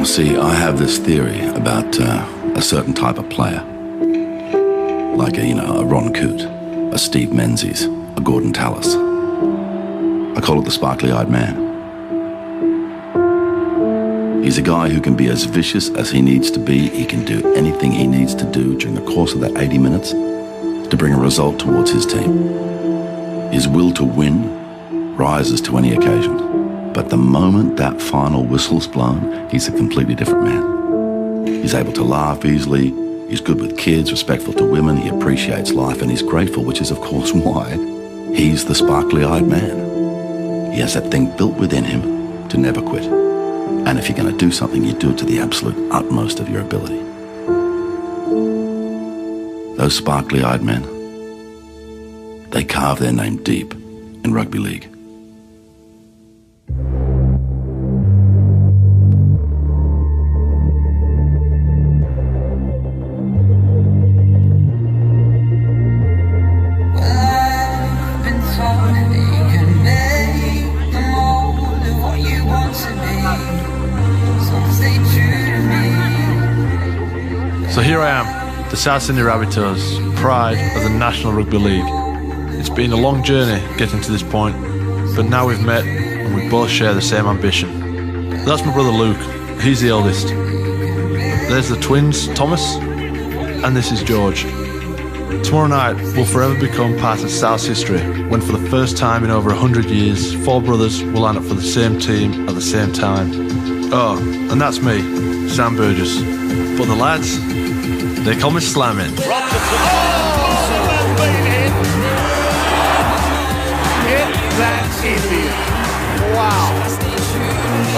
See, I have this theory about a certain type of player, like a Ron Coote, a Steve Menzies, a Gordon Tallis. I call it the sparkly-eyed man. He's a guy who can be as vicious as he needs to be. He can do anything he needs to do during the course of that 80 minutes to bring a result towards his team. His will to win rises to any occasion. But the moment that final whistle's blown, he's a completely different man. He's able to laugh easily, he's good with kids, respectful to women, he appreciates life, and he's grateful, which is of course why he's the sparkly-eyed man. He has that thing built within him to never quit. And if you're going to do something, you do it to the absolute utmost of your ability. Those sparkly-eyed men, they carve their name deep in rugby league. So here I am, the South Sydney Rabbitohs, pride of the National Rugby League. It's been a long journey getting to this point, but now we've met and we both share the same ambition. That's my brother Luke, he's the eldest. There's the twins, Thomas, and this is George. Tomorrow night will forever become part of South's history when for the first time in over 100 years, four brothers will line up for the same team at the same time. Oh, and that's me, Sam Burgess. But the lads, they call me Slamming. Wow.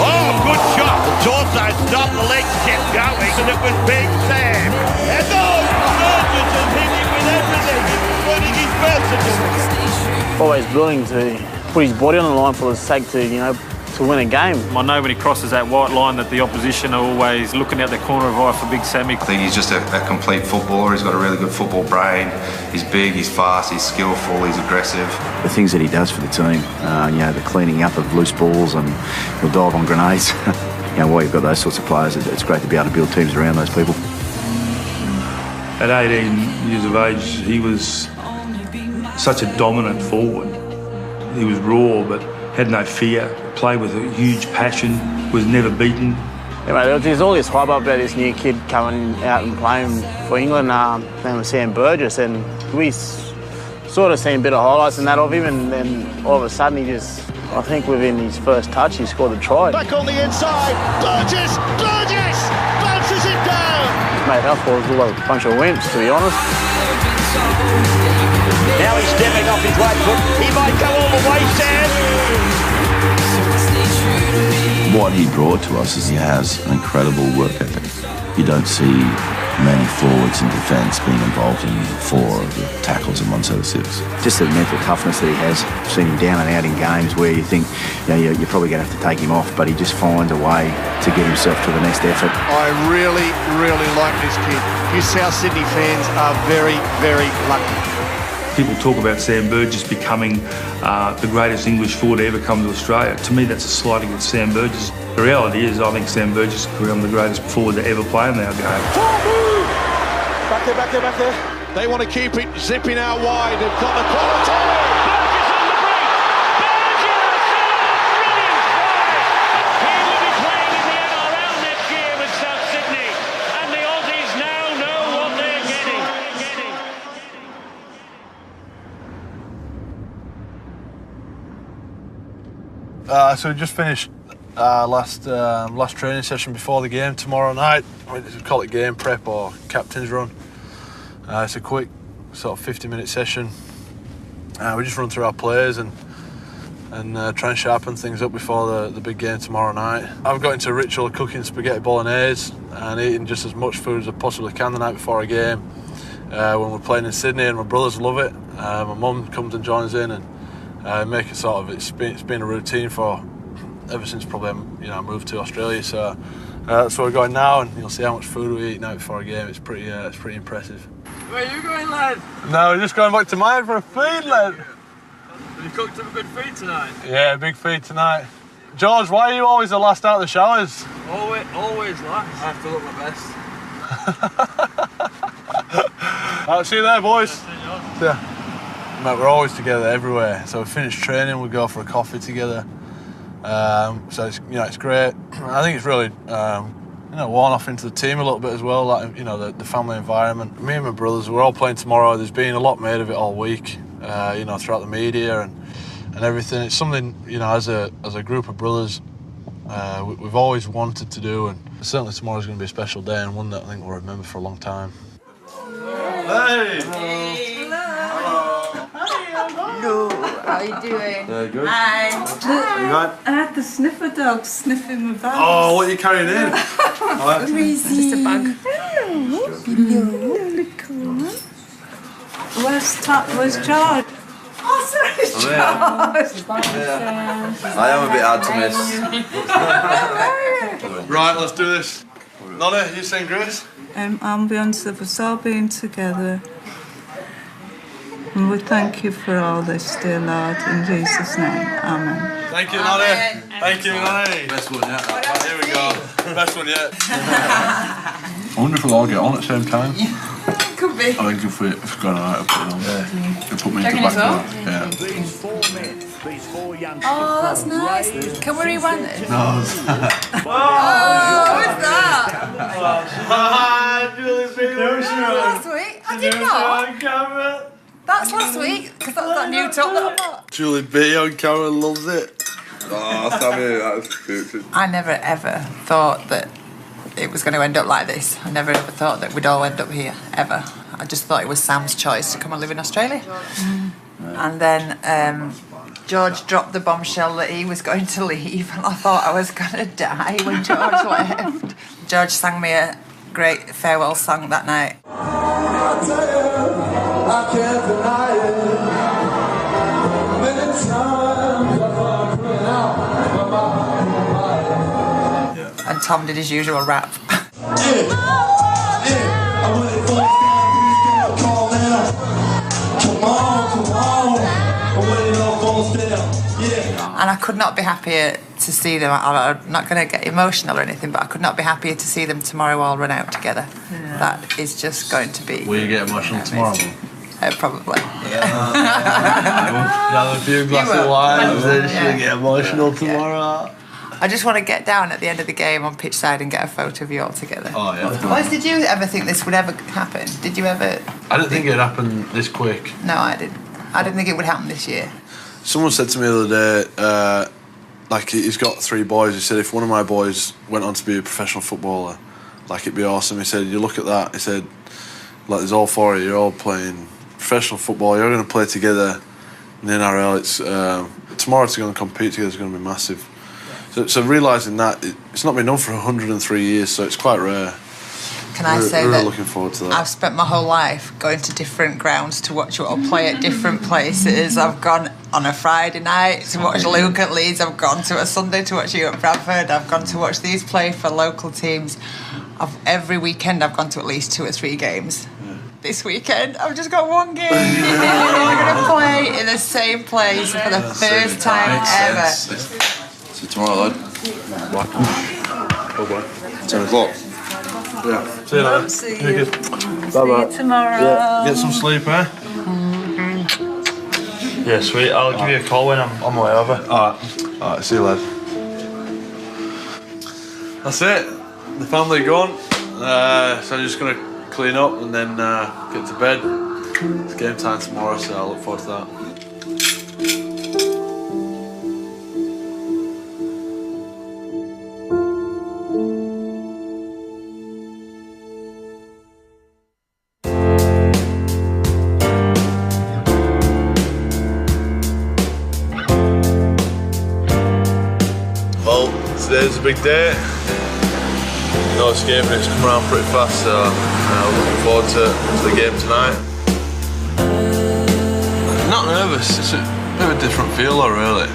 Oh, good shot. The torso stopped, the legs kept going, and it was Big Sam. And those Burgess has hit him with everything, including his versatility. Always willing to put his body on the line for the sake to win a game. I know when he crosses that white line that the opposition are always looking out the corner of eye for Big Sammy. I think he's just a complete footballer. He's got a really good football brain. He's big, he's fast, he's skillful, he's aggressive. The things that he does for the team, the cleaning up of loose balls, and he'll dive on grenades. While you've got those sorts of players, it's great to be able to build teams around those people. At 18 years of age, he was such a dominant forward. He was raw, but had no fear, played with a huge passion, was never beaten. There's all this hype about this new kid coming out and playing for England, named Sam Burgess, and we sort of seen a bit of highlights and that of him, and then all of a sudden I think within his first touch, he scored a try. Back on the inside, Burgess bounces it down. Mate, us boys look like a bunch of wimps, to be honest. Now he's stepping off his right foot. He might go all the way, Sam. What he brought to us is he has an incredible work ethic. You don't see many forwards in defence being involved in 4 of the tackles in 1 set of 6. Just the mental toughness that he has. Seen him down and out in games where you think you're probably going to have to take him off, but he just finds a way to get himself to the next effort. I really, really like this kid. You South Sydney fans are very, very lucky. People talk about Sam Burgess becoming the greatest English forward to ever come to Australia. To me, that's a slight against Sam Burgess. The reality is, I think Sam Burgess could become the greatest forward to ever play in our game. Back there. They want to keep it zipping out wide. They've got the quality. So we just finished last training session before the game tomorrow night. We call it game prep or captain's run. It's a quick sort of 50-minute session. We just run through our plays and try and sharpen things up before the big game tomorrow night. I've got into a ritual of cooking spaghetti bolognese and eating just as much food as I possibly can the night before a game. When we're playing in Sydney, and my brothers love it. My mum comes and joins in and make it sort of, it's been a routine for ever since probably I moved to Australia. So that's where we're going now, and you'll see how much food we eat now before a game. It's pretty impressive. Where are you going, lad? No, we're just going back to mine for a feed, lad. You cooked up a good feed tonight. Yeah, big feed tonight. George, why are you always the last out of the showers? Always last. I have to look my best. Right, see you there, boys. Yeah. Mate, we're always together everywhere. So we finish training, we go for a coffee together. So it's, it's great. I think it's really worn off into the team a little bit as well. Like the family environment. Me and my brothers, we're all playing tomorrow. There's been a lot made of it all week. Throughout the media and everything. It's something as a group of brothers we've always wanted to do, and certainly tomorrow's going to be a special day and one that I think we'll remember for a long time. Hey! Hello, how are you doing? Good. Hi. You got? I had the sniffer dog sniffing my bag. Oh, what are you carrying in? Crazy. Just a bag. Hello. Where's George? Oh, sorry, George. I am a bit hard to miss. Right, let's do this. Nonna, you saying grace? Ambience of us all being together. And we thank you for all this, dear Lord, in Jesus' name. Amen. Thank you, Nonna. Thank you, Nonna. Best one yet. Right, here we go. Best one yet. I wonder if we'll all get on at the same time. Could be. I think if we've got an put it on. Yeah. It'll put me into back there. Yeah. Oh, that's nice. Can we rewind it? No. What's that? Last week? I did not. That's last week, because that was that new top that I bought. Julie B on camera loves it. Oh, Sammy, that's cute. I never ever thought that it was going to end up like this. I never ever thought that we'd all end up here, ever. I just thought it was Sam's choice to come and live in Australia. And then George dropped the bombshell that he was going to leave, and I thought I was going to die when George left. George sang me a great farewell song that night. I can't deny it. Many times I'm putting out my And Tom did his usual rap. And I could not be happier to see them. I'm not going to get emotional or anything, but I could not be happier to see them tomorrow all run out together. Yeah. That is just going to be... Will you get emotional tomorrow? Probably. Have a few glasses of wine and then she'll get emotional tomorrow. I just want to get down at the end of the game on pitch side and get a photo of you all together. Oh, yeah. Boys, did you ever think this would ever happen? Did you ever... I didn't think it'd happen this quick. No, I didn't. I didn't think it would happen this year. Someone said to me the other day, he's got 3 boys. He said, if one of my boys went on to be a professional footballer, it'd be awesome. He said, you look at that. He said, there's all 4 of you, you're all playing professional football. You're going to play together in the NRL. It's tomorrow to go and compete together is going to be massive. So realising that it's not been done for 103 years, so it's quite rare. Can I say really that looking forward to that. I've spent my whole life going to different grounds to watch you all play at different places. I've gone on a Friday night to watch Luke at Leeds. I've gone to a Sunday to watch you at Bradford. I've gone to watch these play for local teams. Every weekend I've gone to at least 2 or 3 games. This weekend I've just got 1 game. We're going to play in the same place for the first time ever. So tomorrow, lad. 10 o'clock. Yeah. See you later. See you. Bye-bye. See you tomorrow. Yeah. Get some sleep, eh? Yeah, sweet. I'll give you a call when I'm on my way over. Alright, see you, lad. That's it. The family gone. So I'm just going to clean up and then get to bed. It's game time tomorrow, so I look forward to that. Well, today's a big day. It's a game and it's come around pretty fast, so looking forward to the game tonight. Not nervous, it's a bit of a different feel though, really.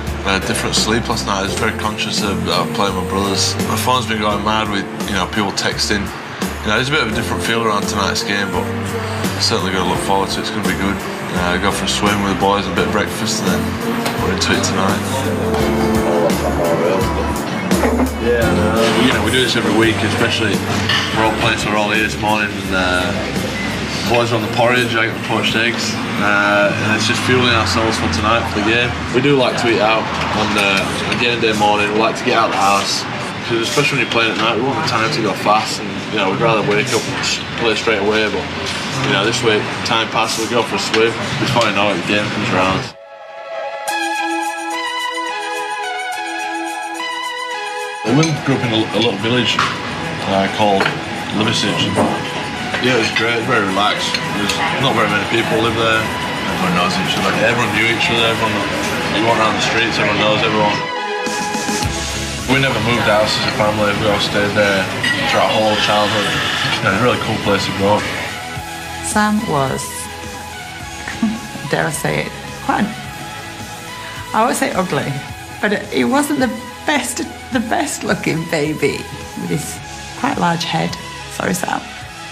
Different sleep last night. I was very conscious of playing with my brothers. My phone's been going mad with people texting. There's a bit of a different feel around tonight's game, but certainly going to look forward to it. It's going to be good. Go for a swim with the boys, a bit of breakfast, and then we're into it tonight. we do this every week, especially we're all playing, so we're all here this morning, and boys are on the porridge, I get the poached eggs, and it's just fueling ourselves for tonight, for the game. We do like to eat out on the game day morning. We like to get out of the house, because especially when you're playing at night, we want the time to go fast, and we'd rather wake up and play straight away, but this way time passes, we go for a swim, before you know it, the game comes around. We grew up in a little village called Liversidge. Yeah, it was great, very relaxed. There's not very many people live there. Everyone knows each other. Everyone knew each other. You walk around the streets, everyone knows everyone. We never moved house as a family. We all stayed there throughout our whole childhood. It's a really cool place to grow up. Sam was, dare I say it, I won't say ugly, but he wasn't the best looking baby with his quite large head. Sorry, Sam.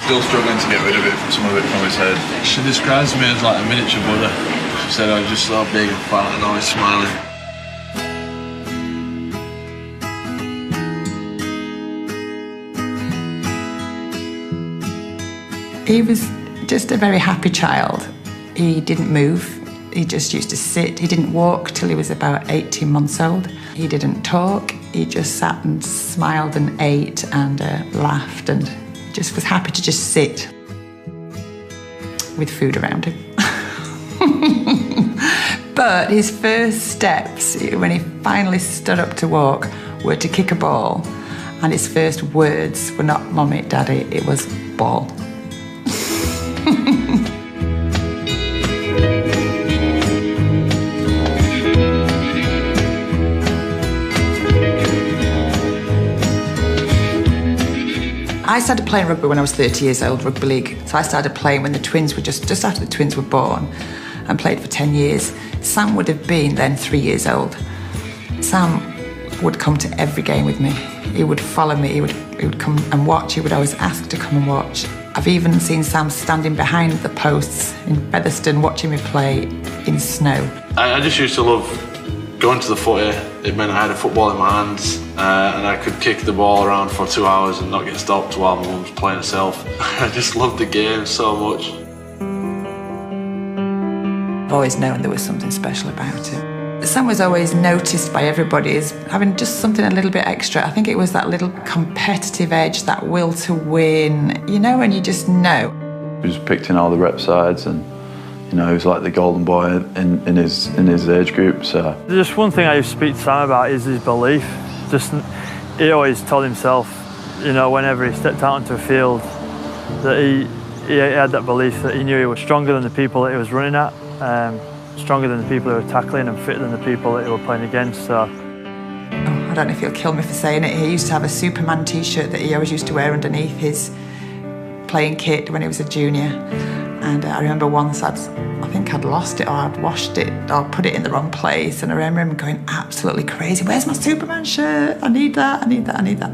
Still struggling to get rid of it, some of it from his head. She describes me as like a miniature Buddha. She said I was just so big and fat and always smiling. He was just a very happy child. He didn't move. He just used to sit. He didn't walk till he was about 18 months old. He didn't talk. He just sat and smiled and ate and laughed and just was happy to just sit with food around him. But his first steps, when he finally stood up to walk, were to kick a ball. And his first words were not "Mommy, Daddy," it was "ball." I started playing rugby when I was 30 years old, rugby league. So I started playing when the twins were just after the twins were born, and played for 10 years. Sam would have been then 3 years old. Sam would come to every game with me. He would follow me, he would come and watch. He would always ask to come and watch. I've even seen Sam standing behind the posts in Featherstone watching me play in snow. I just used to love going to the footy. It meant I had a football in my hands and I could kick the ball around for 2 hours and not get stopped while my mum was playing herself. I just loved the game so much. I've always known there was something special about him. Sam was always noticed by everybody as having just something a little bit extra. I think it was that little competitive edge, that will to win, and you just know. He was picked in all the rep sides, and he was like the golden boy in his age group. So just one thing I used to speak to Sam about is his belief. He always told himself, whenever he stepped out onto a field, that he had that belief that he knew he was stronger than the people that he was running at. Stronger than the people who were tackling and fitter than the people that he were playing against. So. I don't know if he'll kill me for saying it. He used to have a Superman t-shirt that he always used to wear underneath his playing kit when he was a junior. And I remember once I think I'd lost it, or I'd washed it or put it in the wrong place. And I remember him going absolutely crazy. "Where's my Superman shirt? I need that, I need that, I need that."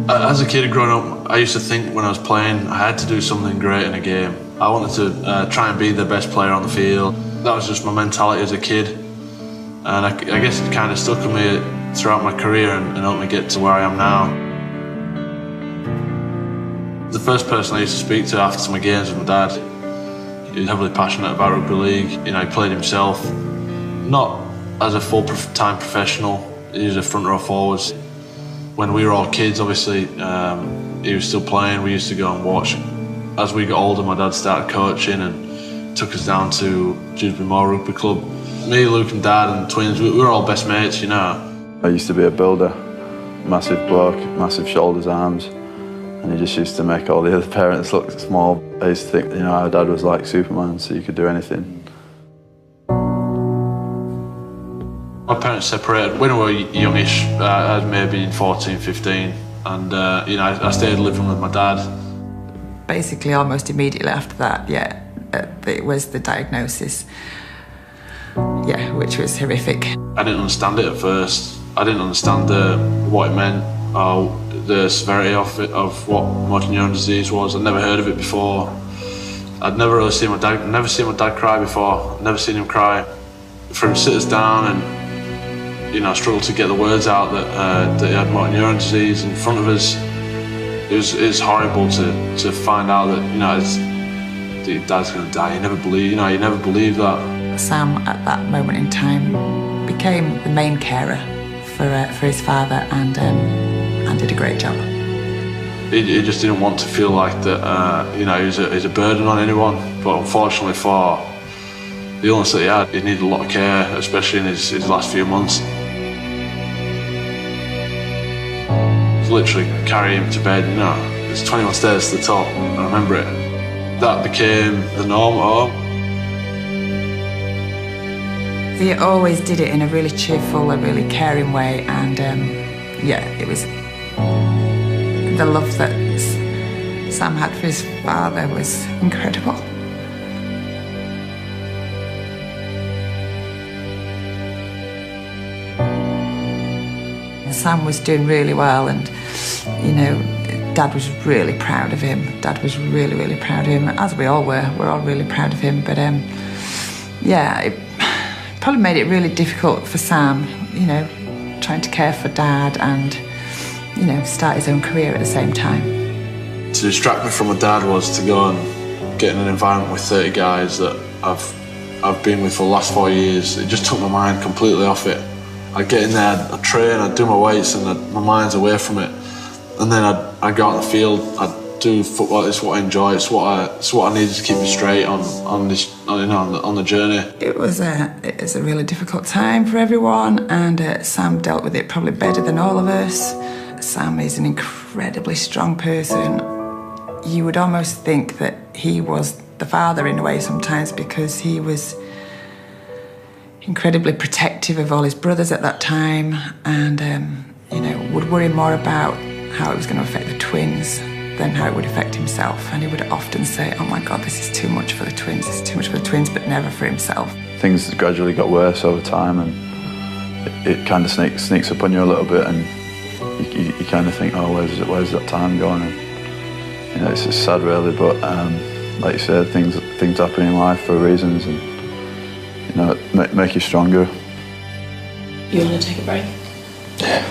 As a kid growing up, I used to think when I was playing, I had to do something great in a game. I wanted to try and be the best player on the field. That was just my mentality as a kid. And I guess it kind of stuck with me throughout my career and helped me get to where I am now. The first person I used to speak to after my games was my dad. He was heavily passionate about rugby league. He played himself, not as a full-time professional. He was a front row forwards. When we were all kids, obviously, he was still playing. We used to go and watch. As we got older, my dad started coaching and took us down to Dewsbury Moor Rugby Club. Me, Luke and Dad and twins, we were all best mates, I used to be a builder, massive bloke, massive shoulders, arms, and he just used to make all the other parents look small. I used to think, our dad was like Superman, so you could do anything. My parents separated when we were youngish. I was maybe 14, 15, and I stayed living with my dad. Basically, almost immediately after that, it was the diagnosis, which was horrific. I didn't understand it at first. I didn't understand what it meant, or the severity of what motor neuron disease was. I'd never heard of it before. I'd never really seen my dad cry before. Never seen him cry. For him to sit us down and you know, struggled to get the words out that he had motor neuron disease in front of us. It was horrible to find out that, you know, your dad's going to die. You never believe that. Sam, at that moment in time, became the main carer for his father and did a great job. He just didn't want to feel like that, you know, he's a burden on anyone. But unfortunately for the illness that he had, he needed a lot of care, especially in his last few months. Literally carry him to bed, you know. There's 21 stairs to the top, I remember it. That became the norm at home. He always did it in a really cheerful, a really caring way, and yeah, it was the love that Sam had for his father was incredible. Sam was doing really well, and you know, Dad was really proud of him. Dad was really, really proud of him, as we all were. We're all really proud of him. But yeah, it probably made it really difficult for Sam, you know, trying to care for Dad and, you know, start his own career at the same time. To distract me from my dad was to go and get in an environment with 30 guys that I've been with for the last 4 years. It just took my mind completely off it. I'd get in there, I'd train, I'd do my weights, and my mind's away from it. And then I'd go out in the field, I'd do football. It's what I enjoy. It's what I needed to keep me straight on this, you know, on the journey. It was a really difficult time for everyone, and Sam dealt with it probably better than all of us. Sam is an incredibly strong person. You would almost think that he was the father in a way sometimes, because he was incredibly protective of all his brothers at that time, and you know, would worry more about how it was going to affect the twins than how it would affect himself. And he would often say, "Oh my God, this is too much for the twins. This is too much for the twins," but never for himself. Things gradually got worse over time, and it kind of sneaks up on you a little bit, and you kind of think, "Oh, where's that time going?" And you know, it's just sad, really. But like you said, things happen in life for reasons, and you know, make you stronger. You want to take a break? Yeah.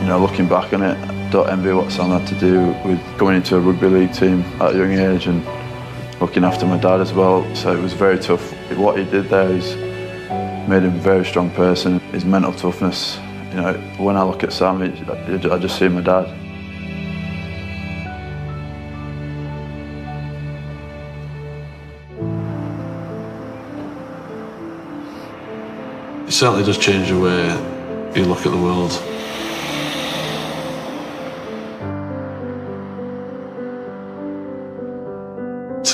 You know, looking back on it, I don't envy what Sam had to do with going into a rugby league team at a young age and looking after my dad as well. So it was very tough. What he did there is made him a very strong person. His mental toughness, you know, when I look at Sam, I just see my dad. It certainly does change the way you look at the world.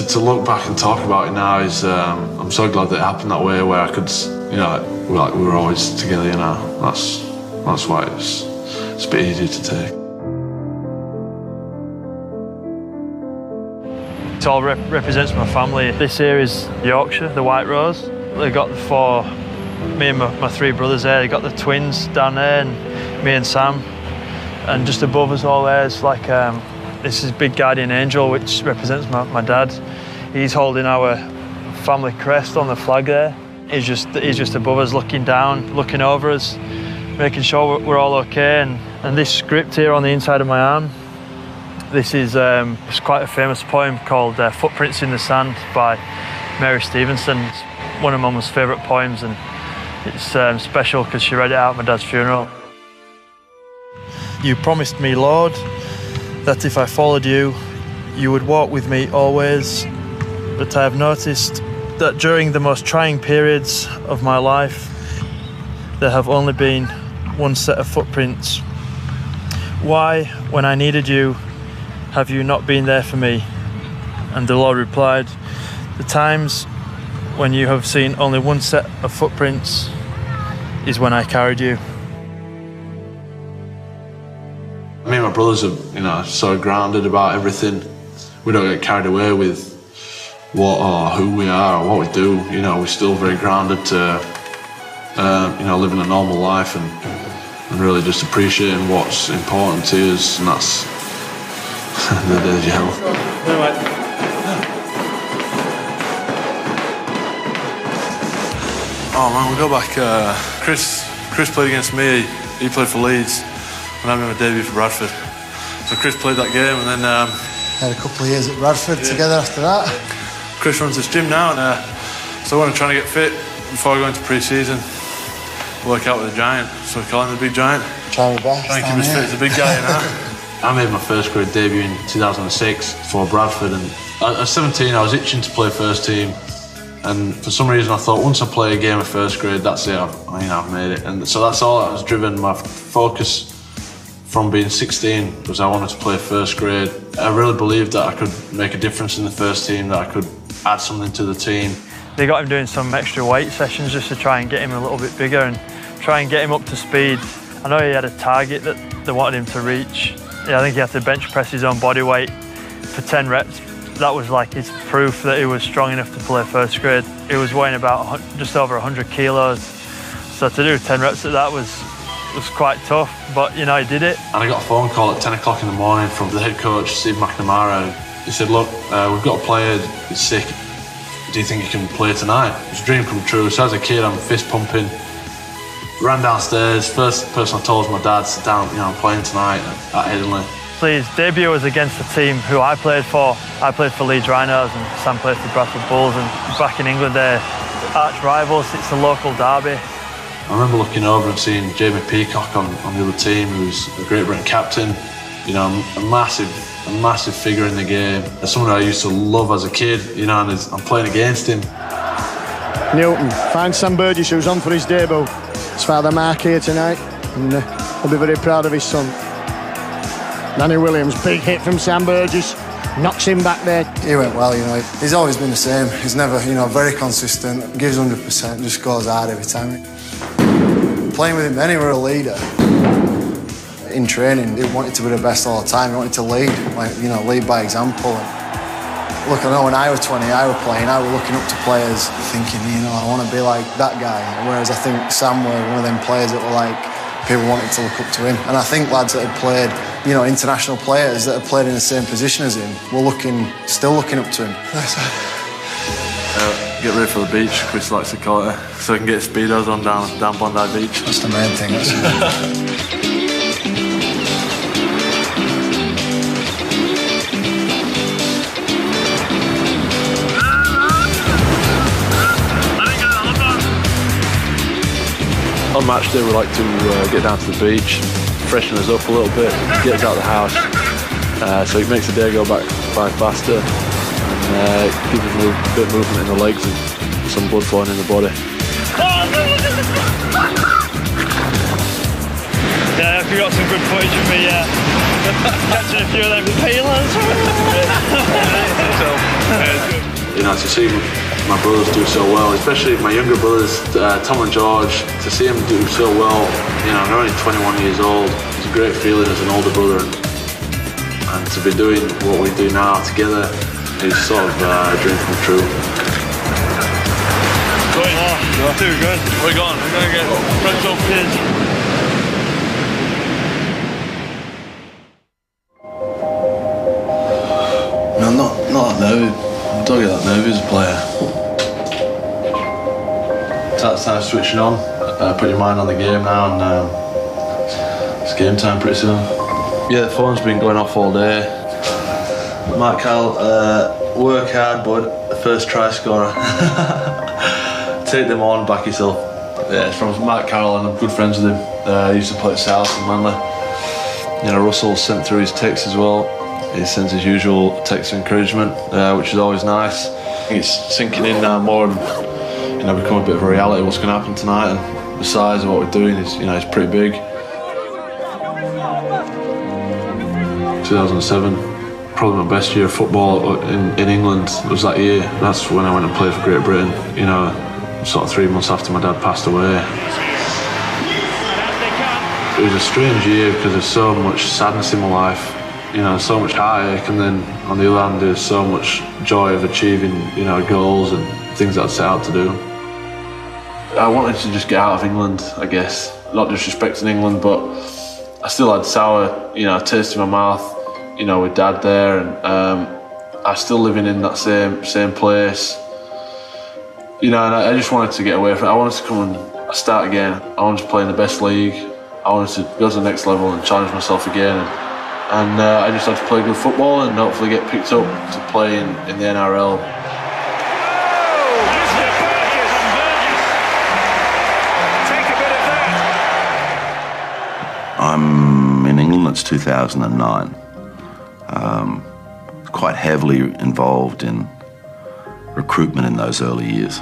To look back and talk about it now is, I'm so glad that it happened that way, where I could, you know, we were always together, you know. That's why it's a bit easier to take. It all represents my family. This here is Yorkshire, the White Rose. They got me and my three brothers there. They got the twins down there, and me and Sam. And just above us all there is like, this is Big Guardian Angel, which represents my dad. He's holding our family crest on the flag there. He's just above us, looking down, looking over us, making sure we're all okay. And this script here on the inside of my arm, this is it's quite a famous poem called Footprints in the Sand by Mary Stevenson. It's one of Mum's favourite poems, and it's special because she read it out at my dad's funeral. You promised me, Lord, that if I followed you, you would walk with me always. But I have noticed that during the most trying periods of my life, there have only been one set of footprints. Why, when I needed you, have you not been there for me? And the Lord replied, the times when you have seen only one set of footprints is when I carried you. Me and my brothers are, you know, so grounded about everything. We don't get carried away with what or who we are or what we do. You know, we're still very grounded to, you know, living a normal life. And and really just appreciating what's important to us, and that's the health. Oh man, we go back. Chris played against me. He played for Leeds when I made my debut for Bradford. So Chris played that game, and then had a couple of years at Bradford together after that. Chris runs this gym now, and so when I'm trying to get fit before I go into pre-season, work out with a giant. So we call him the big giant. Try my best. Try and keep us fit as a big guy, you know. I made my first grade debut in 2006 for Bradford, and at 17 I was itching to play first team. And for some reason I thought once I play a game of first grade, that's it, I've made it. And so that's all that has driven my focus from being 16, was I wanted to play first grade. I really believed that I could make a difference in the first team, that I could add something to the team. They got him doing some extra weight sessions just to try and get him a little bit bigger and try and get him up to speed. I know he had a target that they wanted him to reach. Yeah, I think he had to bench press his own body weight for 10 reps. That was like his proof that he was strong enough to play first grade. He was weighing about just over 100 kilos. So to do 10 reps at that was quite tough, but you know, he did it. And I got a phone call at 10 o'clock in the morning from the head coach, Steve McNamara. He said, look, we've got a player who's sick. Do you think he can play tonight? It's a dream come true. So as a kid, I'm fist pumping. Ran downstairs. First person I told was my dad, sit down, I'm playing tonight at Headingley. His debut was against the team who I played for. I played for Leeds Rhinos and Sam played for Bradford Bulls, and back in England they're arch rivals. It's a local derby. I remember looking over and seeing Jamie Peacock on the other team, who's a Great Britain captain, a massive figure in the game. Someone I used to love as a kid, and I'm playing against him. Newton finds Sam Burgess, who's on for his debut. His father Mark here tonight, and he'll be very proud of his son. Danny Williams, big hit from Sam Burgess, knocks him back there. He went well, he's always been the same. He's never, very consistent, gives 100%, just scores hard every time. Playing with him then, he was a leader. In training, he wanted to be the best all the time. He wanted to lead, lead by example. And look, I know when I was 20, I was playing, I was looking up to players, thinking, I want to be like that guy. Whereas I think Sam were one of them players that were like, people wanted to look up to him. And I think lads that had played, international players that had played in the same position as him were still looking up to him. Get ready for the beach, Chris likes to call it, so I can get speedos on down Bondi Beach. That's the main thing, that's the main thing. On match day we like to get down to the beach, freshen us up a little bit, get us out of the house, so it makes the day go by faster and gives us a bit of movement in the legs and some blood flowing in the body. Yeah, we got some good footage of me catching a few of them peelers. To see my brothers do so well, especially my younger brothers, Tom and George, to see them do so well, they're only 21 years old. It's a great feeling as an older brother, and to be doing what we do now together is sort of a dream come true. Too good. We're going to get Red Bull kids. No, not that nervous. I don't get that nervous as a player. It's time switching on. Put your mind on the game now, and it's game time pretty soon. Yeah, the phone's been going off all day. Mark Carroll, work hard, bud. The first try scorer. Take them on, back yourself. Yeah, it's from Mark Carroll, and I'm good friends with him. He used to play at South in Manly. Russell sent through his text as well. He sends his usual text of encouragement, which is always nice. I think it's sinking in now more and become a bit of a reality what's going to happen tonight, and the size of what we're doing is, is pretty big. 2007, probably my best year of football in England was that year. That's when I went and played for Great Britain, sort of 3 months after my dad passed away. It was a strange year because there's so much sadness in my life. So much heartache, and then on the other hand there's so much joy of achieving, goals and things that I'd set out to do. I wanted to just get out of England, I guess. not disrespecting England, but I still had sour, taste in my mouth, with Dad there, and I still living in that same place, and I just wanted to get away from it. I wanted to come and start again. I wanted to play in the best league. I wanted to go to the next level and challenge myself again, and I just had to play good football and hopefully get picked up to play in the NRL. I'm in England, it's 2009. Quite heavily involved in recruitment in those early years,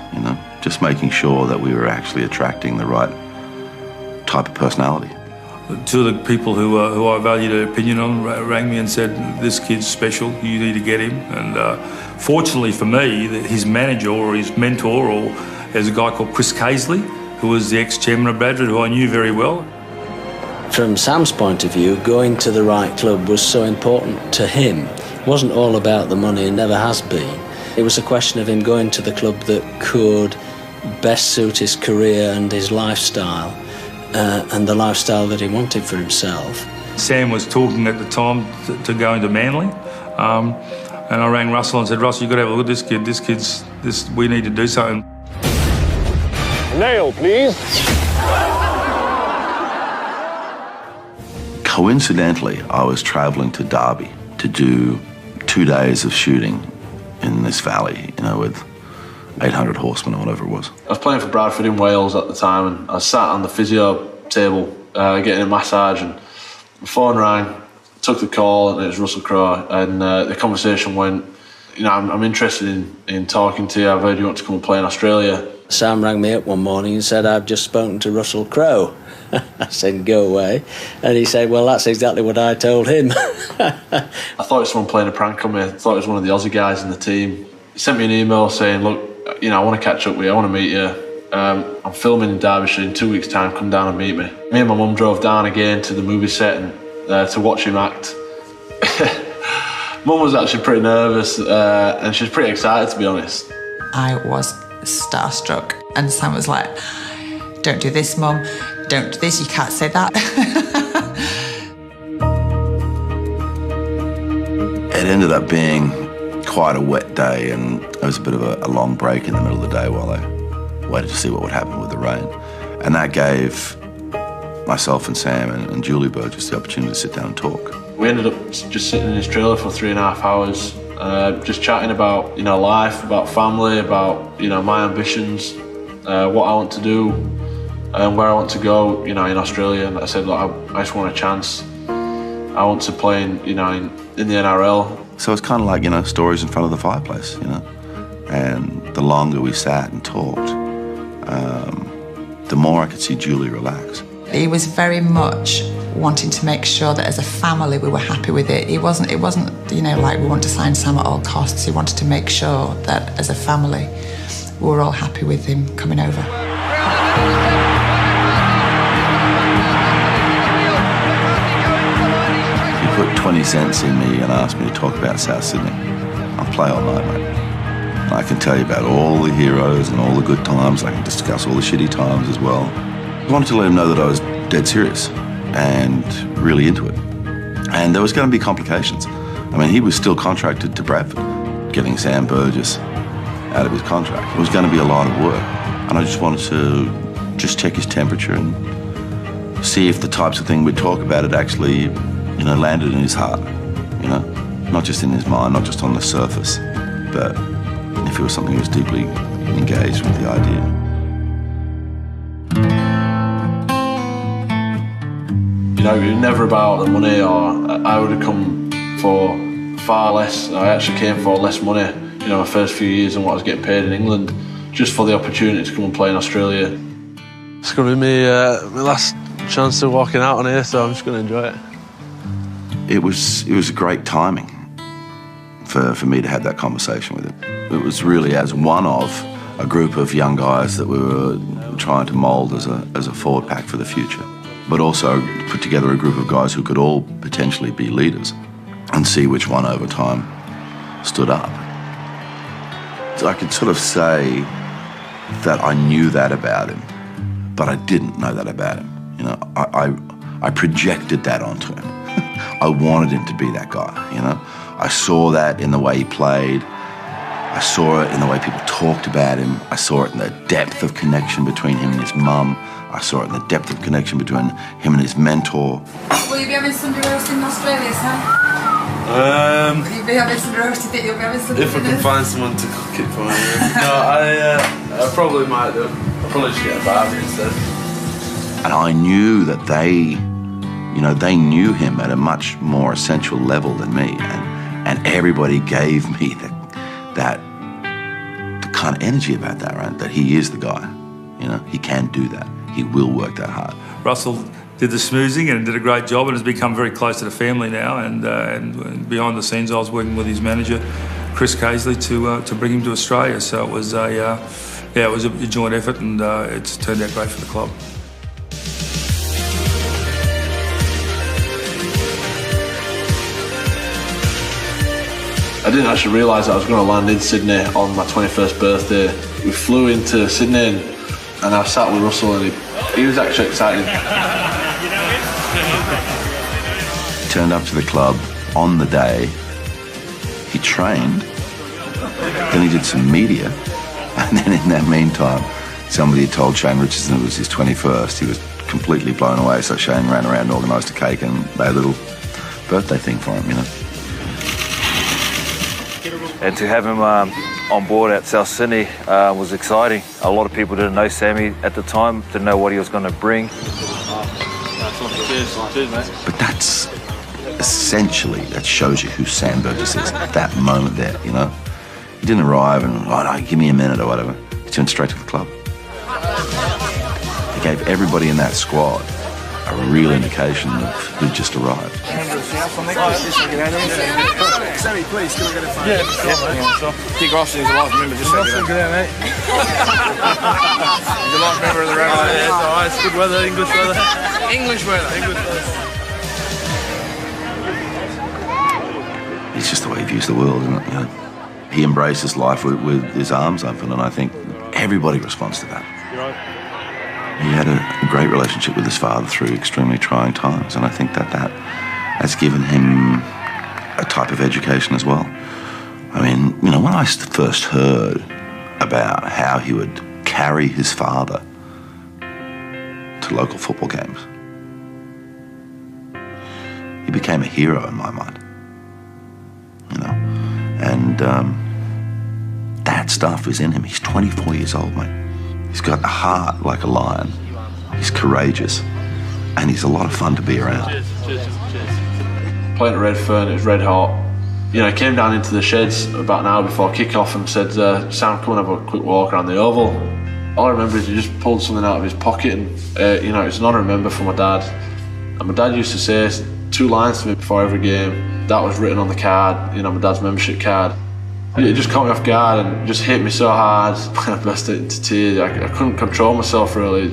just making sure that we were actually attracting the right type of personality. Two of the people who I valued their opinion on rang me and said, "This kid's special, you need to get him." And fortunately for me, his manager or his mentor is a guy called Chris Casely, who was the ex-chairman of Bradford, who I knew very well. From Sam's point of view, going to the right club was so important to him. It wasn't all about the money, and never has been. It was a question of him going to the club that could best suit his career and his lifestyle, and the lifestyle that he wanted for himself. Sam was talking at the time to go into Manly, and I rang Russell and said, "Russell, you've got to have a look at this kid. We need to do something." Nail, please. Coincidentally, I was travelling to Derby to do 2 days of shooting in this valley, with 800 horsemen or whatever it was. I was playing for Bradford in Wales at the time, and I sat on the physio table getting a massage, and the phone rang, took the call, and it was Russell Crowe, and the conversation went, I'm interested in talking to you. I've heard you want to come and play in Australia. Sam rang me up one morning and said, "I've just spoken to Russell Crowe." I said, "Go away." And he said, "Well, that's exactly what I told him." I thought it was someone playing a prank on me. I thought it was one of the Aussie guys in the team. He sent me an email saying, "Look, I want to catch up with you. I want to meet you. I'm filming in Derbyshire in 2 weeks' time. Come down and meet me." Me and my mum drove down again to the movie set and to watch him act. Mum was actually pretty nervous, and she was pretty excited, to be honest. I was starstruck, and Sam was like, "Don't do this, Mum. Don't do this. You can't say that." It ended up being quite a wet day, and it was a bit of a long break in the middle of the day while I waited to see what would happen with the rain. And that gave myself and Sam and Julie Burgess the opportunity to sit down and talk. We ended up just sitting in his trailer for 3.5 hours, just chatting about life, about family, about my ambitions, what I want to do, and where I want to go, in Australia. And I said, "Look, I just want a chance. I want to play in the NRL." So it's kind of like stories in front of the fireplace, And the longer we sat and talked, the more I could see Julie relax. He was very much wanting to make sure that as a family we were happy with it. It wasn't like we want to sign Sam at all costs. He wanted to make sure that as a family we were all happy with him coming over. He put 20 cents in me and asked me to talk about South Sydney. I'll play all night, mate. I can tell you about all the heroes and all the good times. I can discuss all the shitty times as well. I wanted to let him know that I was dead serious and really into it. And there was going to be complications. I mean, he was still contracted to Bradford, getting Sam Burgess out of his contract. It was going to be a lot of work. And I just wanted to check his temperature and see if the types of thing we'd talk about had actually, landed in his heart, not just in his mind, not just on the surface, but if it was something he was deeply engaged with the idea. It was never about the money, or I would have come for far less. I actually came for less money, my first few years than what I was getting paid in England, just for the opportunity to come and play in Australia. It's going to be my last chance of walking out on here, so I'm just going to enjoy it. It was a great timing for me to have that conversation with him. It was really as one of a group of young guys that we were trying to mould as a forward pack for the future, but also put together a group of guys who could all potentially be leaders and see which one over time stood up. So I could sort of say that I knew that about him, but I didn't know that about him. You know, I projected that onto him. I wanted him to be that guy, you know. I saw that in the way he played. I saw it in the way people talked about him. I saw it in the depth of connection between him and his mum. I saw it in the depth of connection between him and his mentor. Will you be having Sunday roast in Australia, Sam? Will you be having Sunday roast? Do you think you'll be having Sunday If I can find someone to cook it for me. No, I probably might do. I'll probably just get a barbie instead. And I knew that they knew him at a much more essential level than me. And everybody gave me the kind of energy about that, right? That he is the guy. You know, he can do that. He will work that hard. Russell did the smoozing and did a great job and has become very close to the family now. And behind the scenes, I was working with his manager, Chris Casely, to bring him to Australia. So it was a joint effort, and it's turned out great for the club. I didn't actually realise that I was going to land in Sydney on my 21st birthday. We flew into Sydney and I sat with Russell and he was actually excited. He turned up to the club on the day. He trained, then he did some media, and then in that meantime, somebody had told Shane Richardson it was his 21st. He was completely blown away, so Shane ran around and organised a cake and made a little birthday thing for him, you know. And to have him on board at South Sydney was exciting. A lot of people didn't know Sammy at the time, didn't know what he was going to bring. But that's essentially, that shows you who Sam Burgess is at that moment there, you know. He didn't arrive and, oh no, give me a minute or whatever. He turned straight to the club. He gave everybody in that squad a real indication of who just arrived. Sammy, please, can I get a phone? Yeah. Dick Ross is a life member, just so you know. Good day, mate. He's a life member of the Rebels. Yeah, it's alright, it's good weather, English weather. English weather. It's just the way he views the world, isn't it? You know, he embraces life with his arms open, and I think everybody responds to that. He had a great relationship with his father through extremely trying times, and I think that has given him a type of education as well. I mean, you know, when I first heard about how he would carry his father to local football games, he became a hero in my mind, you know, and that stuff is in him. He's 24 years old, mate. He's got a heart like a lion. He's courageous, and he's a lot of fun to be around. Playing at Redfern, it was red hot. You know, I came down into the sheds about an hour before kick-off and said, Sam, come and have a quick walk around the oval. All I remember is he just pulled something out of his pocket and, you know, it's an honour to remember for my dad. And my dad used to say 2 lines to me before every game. That was written on the card, you know, my dad's membership card. It just caught me off guard and just hit me so hard. I burst into tears. I couldn't control myself, really.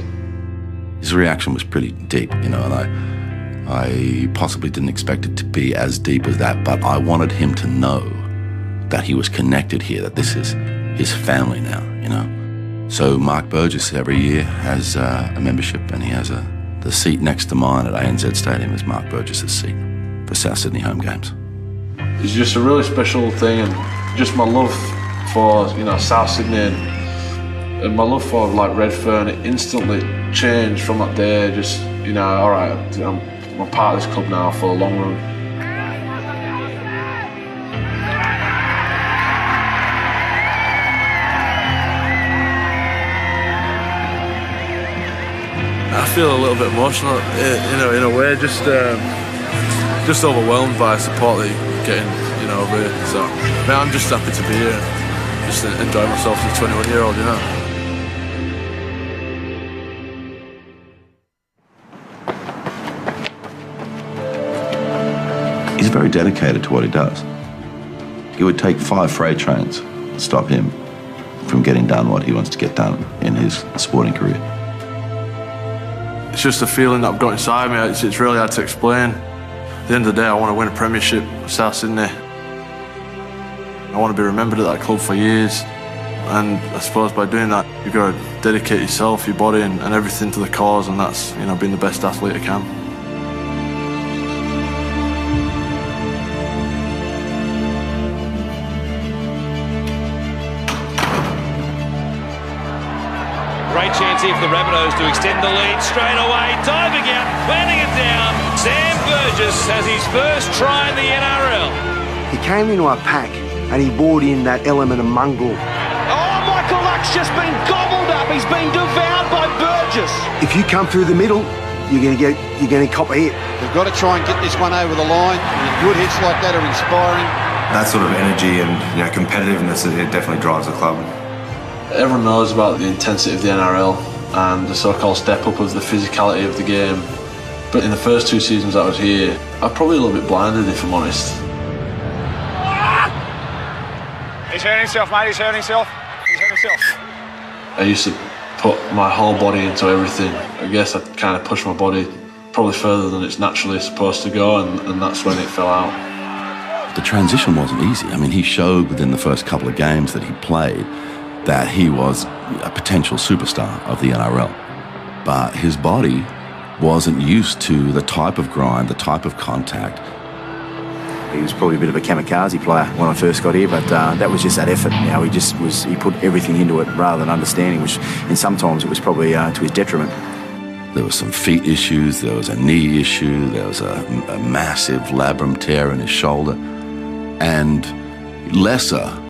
His reaction was pretty deep, you know, and I possibly didn't expect it to be as deep as that, but I wanted him to know that he was connected here, that this is his family now, you know. So Mark Burgess every year has a membership, and he has the seat next to mine at ANZ Stadium is Mark Burgess's seat for South Sydney home games. It's just a really special thing, and just my love for, you know, South Sydney and my love for like Redfern, it instantly changed from that day. Just, you know, all right, I'm part of this club now for the long run. I feel a little bit emotional, you know, in a way, just overwhelmed by the support that you're getting, you know, over here. So, man, I'm just happy to be here, just enjoy myself as a 21-year-old, you know. He's very dedicated to what he does. It would take 5 freight trains to stop him from getting done what he wants to get done in his sporting career. It's just a feeling that I've got inside me. It's really hard to explain. At the end of the day, I want to win a premiership with South Sydney. I want to be remembered at that club for years. And I suppose by doing that, you've got to dedicate yourself, your body and everything to the cause, and that's, you know, being the best athlete I can. Great chance here for the Rabbitohs to extend the lead straight away. Diving out, planting it down. Sam Burgess has his first try in the NRL. He came into our pack and he brought in that element of mongrel. Oh, Michael Luck's just been gobbled up. He's been devoured by Burgess. If you come through the middle, you're going to cop a hit. They've got to try and get this one over the line. Good hits like that are inspiring. That sort of energy and competitiveness, it definitely drives the club. Everyone knows about the intensity of the NRL and the so-called step-up of the physicality of the game. But in the first 2 seasons I was here, I'm probably a little bit blinded, if I'm honest. He's hurting himself, mate. He's hurting himself. He's hurting himself. I used to put my whole body into everything. I guess I kind of pushed my body probably further than it's naturally supposed to go, and that's when it fell out. The transition wasn't easy. I mean, he showed within the first couple of games that he played that he was a potential superstar of the NRL. But his body wasn't used to the type of grind, the type of contact. He was probably a bit of a kamikaze player when I first got here, but that was just that effort. You know, he put everything into it rather than understanding, which and sometimes it was probably to his detriment. There were some feet issues, there was a knee issue, there was a massive labrum tear in his shoulder, and lesser